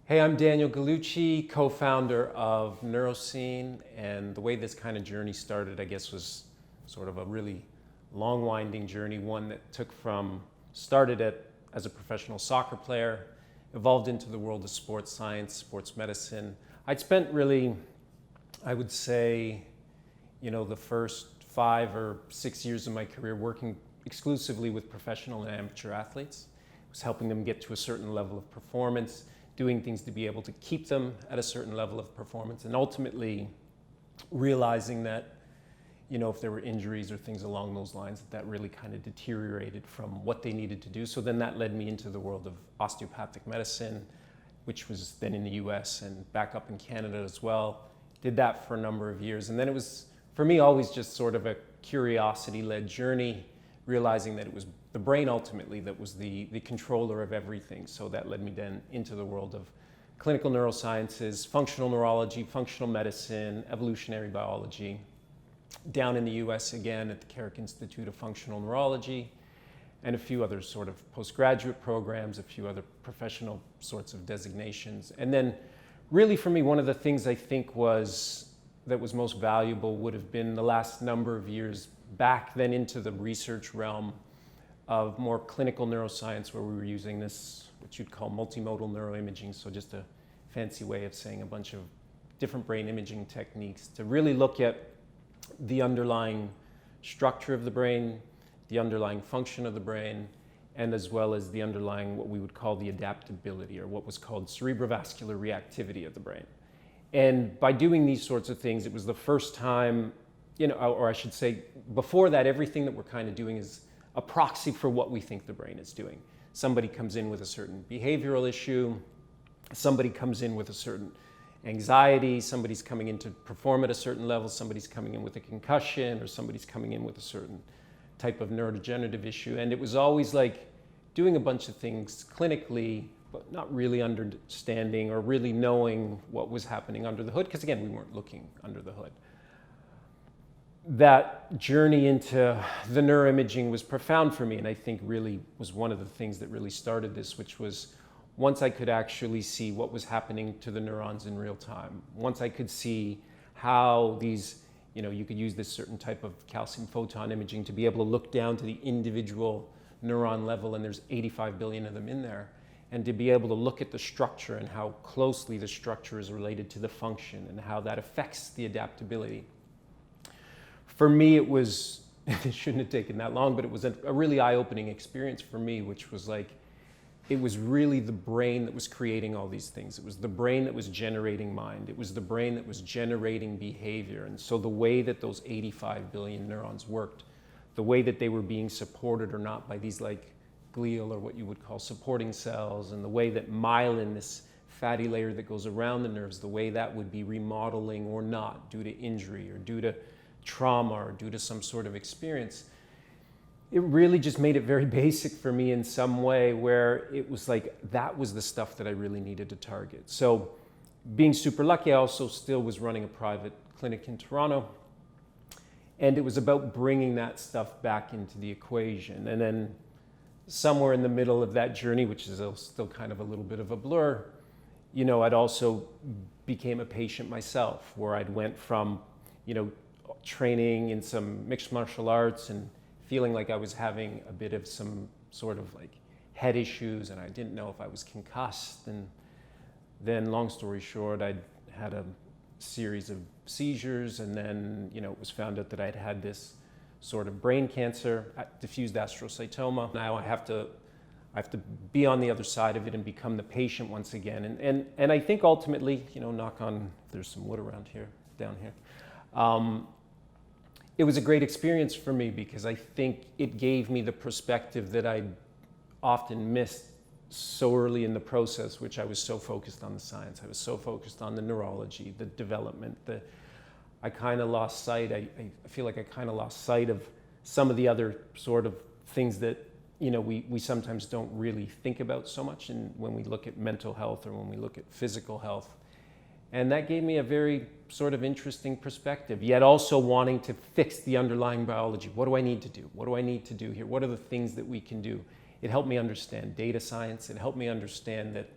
Hey, I'm Daniel Gallucci, co-founder of Nurosene, and the way this kind of journey started, I guess, was sort of a really long, winding journey, one that started as a professional soccer player, evolved into the world of sports science, sports medicine. I'd spent really, I would say, the first 5 or 6 years of my career working exclusively with professional and amateur athletes. I was helping them get to a certain level of performance, doing things to be able to keep them at a certain level of performance, and ultimately realizing that, if there were injuries or things along those lines, that really kind of deteriorated from what they needed to do. So then that led me into the world of osteopathic medicine, which was then in the US and back up in Canada as well. Did that for a number of years. And then it was, for me, always just sort of a curiosity-led journey, realizing that it was the brain ultimately that was the controller of everything. So that led me then into the world of clinical neurosciences, functional neurology, functional medicine, evolutionary biology. Down in the US again at the Carrick Institute of Functional Neurology, and a few other sort of postgraduate programs, a few other professional sorts of designations. And then really for me, one of the things I think that was most valuable would have been the last number of years back then into the research realm of more clinical neuroscience, where we were using this, what you'd call multimodal neuroimaging, so just a fancy way of saying a bunch of different brain imaging techniques to really look at the underlying structure of the brain, the underlying function of the brain, and as well as the underlying, what we would call the adaptability, or what was called cerebrovascular reactivity of the brain. And by doing these sorts of things, it was the first time, or I should say, before that, everything that we're kind of doing is a proxy for what we think the brain is doing. Somebody comes in with a certain behavioral issue, somebody comes in with a certain anxiety, somebody's coming in to perform at a certain level, somebody's coming in with a concussion, or somebody's coming in with a certain type of neurodegenerative issue. And it was always like doing a bunch of things clinically, but not really understanding or really knowing what was happening under the hood, because again, we weren't looking under the hood. That journey into the neuroimaging was profound for me, and I think really was one of the things that really started this, which was once I could actually see what was happening to the neurons in real time, once I could see how these, you could use this certain type of calcium photon imaging to be able to look down to the individual neuron level, and there's 85 billion of them in there, and to be able to look at the structure and how closely the structure is related to the function and how that affects the adaptability. For me, it shouldn't have taken that long, but it was a really eye-opening experience for me, which was like, it was really the brain that was creating all these things. It was the brain that was generating mind. It was the brain that was generating behavior. And so the way that those 85 billion neurons worked, the way that they were being supported or not by these like glial, or what you would call supporting cells, and the way that myelin, this fatty layer that goes around the nerves, the way that would be remodeling or not due to injury or due to trauma or due to some sort of experience, it really just made it very basic for me in some way, where it was like, that was the stuff that I really needed to target. So being super lucky, I also still was running a private clinic in Toronto, and it was about bringing that stuff back into the equation. And then somewhere in the middle of that journey, which is still kind of a little bit of a blur, I'd also became a patient myself, where I'd went from, training in some mixed martial arts and feeling like I was having a bit of some sort of like head issues, and I didn't know if I was concussed. And then, long story short, I'd had a series of seizures, and then, it was found out that I'd had this sort of brain cancer, diffused astrocytoma. Now I have to be on the other side of it and become the patient once again. And I think ultimately, knock on, if there's some wood around here, down here, it was a great experience for me, because I think it gave me the perspective that I'd often missed so early in the process, which I was so focused on the science. I was so focused on the neurology, the development, I kind of lost sight. I feel like I kind of lost sight of some of the other sort of things that, we sometimes don't really think about so much when we look at mental health or when we look at physical health. And that gave me a very sort of interesting perspective, yet also wanting to fix the underlying biology. What do I need to do? What do I need to do here? What are the things that we can do? It helped me understand data science. It helped me understand that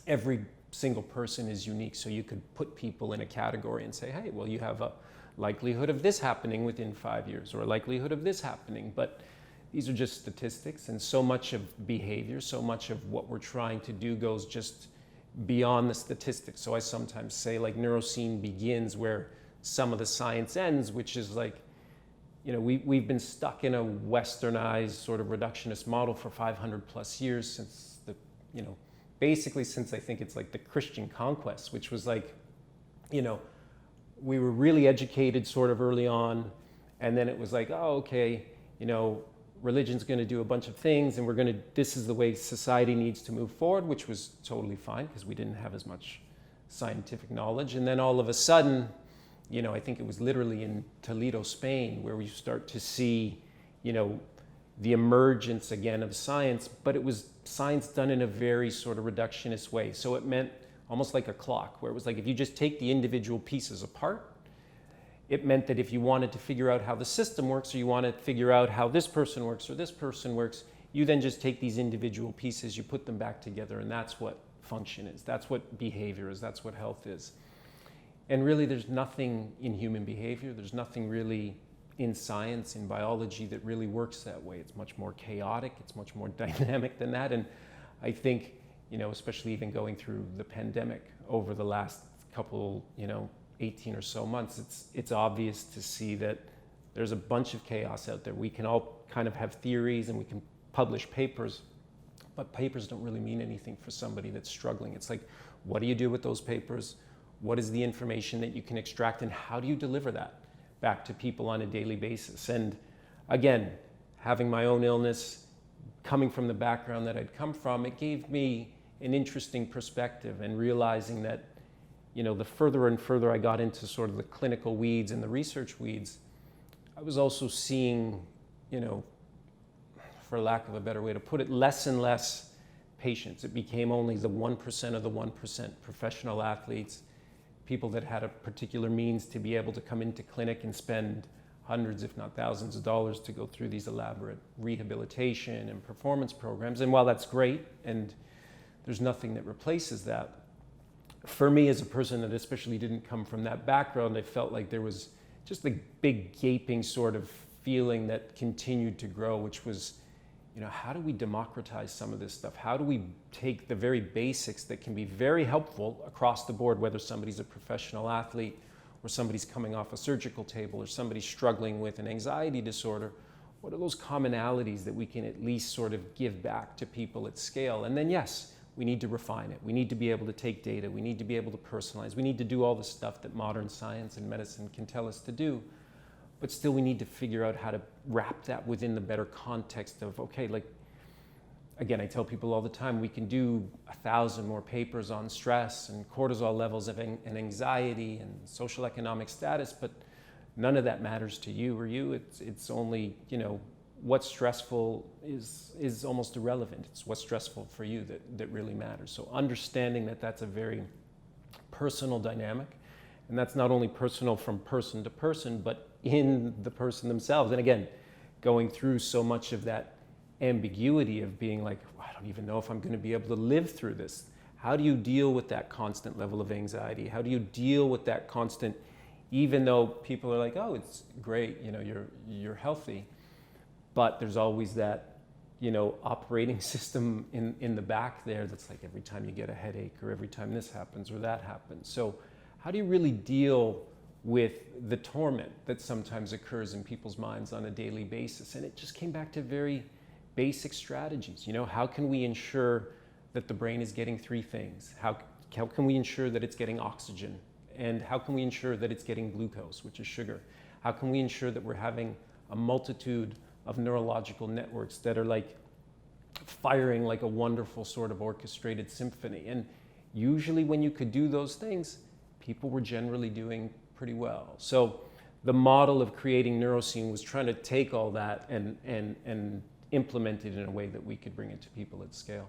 every single person is unique. So you could put people in a category and say, hey, well, you have a likelihood of this happening within 5 years, or a likelihood of this happening. But these are just statistics, and so much of behavior, so much of what we're trying to do goes just beyond the statistics. So I sometimes say, like, Nurosene begins where some of the science ends, which is like, you know, we've been stuck in a westernized sort of reductionist model for 500 plus years since the, you know, basically since I think it's like the Christian conquest, which was like, you know, we were really educated sort of early on, and then it was like, oh, okay, you know, religion's going to do a bunch of things, and this is the way society needs to move forward, which was totally fine because we didn't have as much scientific knowledge. And then all of a sudden, you know, I think it was literally in Toledo, Spain, where we start to see, you know, the emergence again of science, but it was science done in a very sort of reductionist way. So it meant almost like a clock, where it was like, if you just take the individual pieces apart, it meant that if you wanted to figure out how the system works, or you want to figure out how this person works or this person works, you then just take these individual pieces, you put them back together, and that's what function is. That's what behavior is. That's what health is. And really, there's nothing in human behavior. There's nothing really in science, in biology, that really works that way. It's much more chaotic. It's much more dynamic than that. And I think, you know, especially even going through the pandemic over the last couple, you know, 18 or so months, it's obvious to see that there's a bunch of chaos out there. We can all kind of have theories and we can publish papers, but papers don't really mean anything for somebody that's struggling. It's like, what do you do with those papers? What is the information that you can extract, and how do you deliver that back to people on a daily basis? And again, having my own illness, coming from the background that I'd come from, it gave me an interesting perspective, and realizing that, you know, the further and further I got into sort of the clinical weeds and the research weeds, I was also seeing, you know, for lack of a better way to put it, less and less patients. It became only the 1% of the 1% professional athletes, people that had a particular means to be able to come into clinic and spend hundreds, if not thousands of dollars to go through these elaborate rehabilitation and performance programs. And while that's great, and there's nothing that replaces that, for me as a person that especially didn't come from that background, I felt like there was just a big gaping sort of feeling that continued to grow, which was, you know, how do we democratize some of this stuff? How do we take the very basics that can be very helpful across the board, whether somebody's a professional athlete, or somebody's coming off a surgical table, or somebody's struggling with an anxiety disorder? What are those commonalities that we can at least sort of give back to people at scale? And then, yes, we need to refine it. We need to be able to take data. We need to be able to personalize. We need to do all the stuff that modern science and medicine can tell us to do. But still, we need to figure out how to wrap that within the better context of, okay, like, again, I tell people all the time, we can do 1,000 more papers on stress and cortisol levels and anxiety and social economic status, but none of that matters to you or you. It's only, you know, what's stressful is almost irrelevant. It's what's stressful for you that really matters. So understanding that that's a very personal dynamic, and that's not only personal from person to person, but in the person themselves. And again, going through so much of that ambiguity of being like, I don't even know if I'm going to be able to live through this. How do you deal with that constant level of anxiety? How do you deal with that constant, even though people are like, oh, it's great, you know, you're healthy, but there's always that, you know, operating system in the back there that's like, every time you get a headache, or every time this happens or that happens. So how do you really deal with the torment that sometimes occurs in people's minds on a daily basis? And it just came back to very basic strategies. You know, how can we ensure that the brain is getting three things? How can we ensure that it's getting oxygen? And how can we ensure that it's getting glucose, which is sugar? How can we ensure that we're having a multitude of neurological networks that are like firing like a wonderful sort of orchestrated symphony? And usually when you could do those things, people were generally doing pretty well. So the model of creating Nurosene was trying to take all that and implement it in a way that we could bring it to people at scale.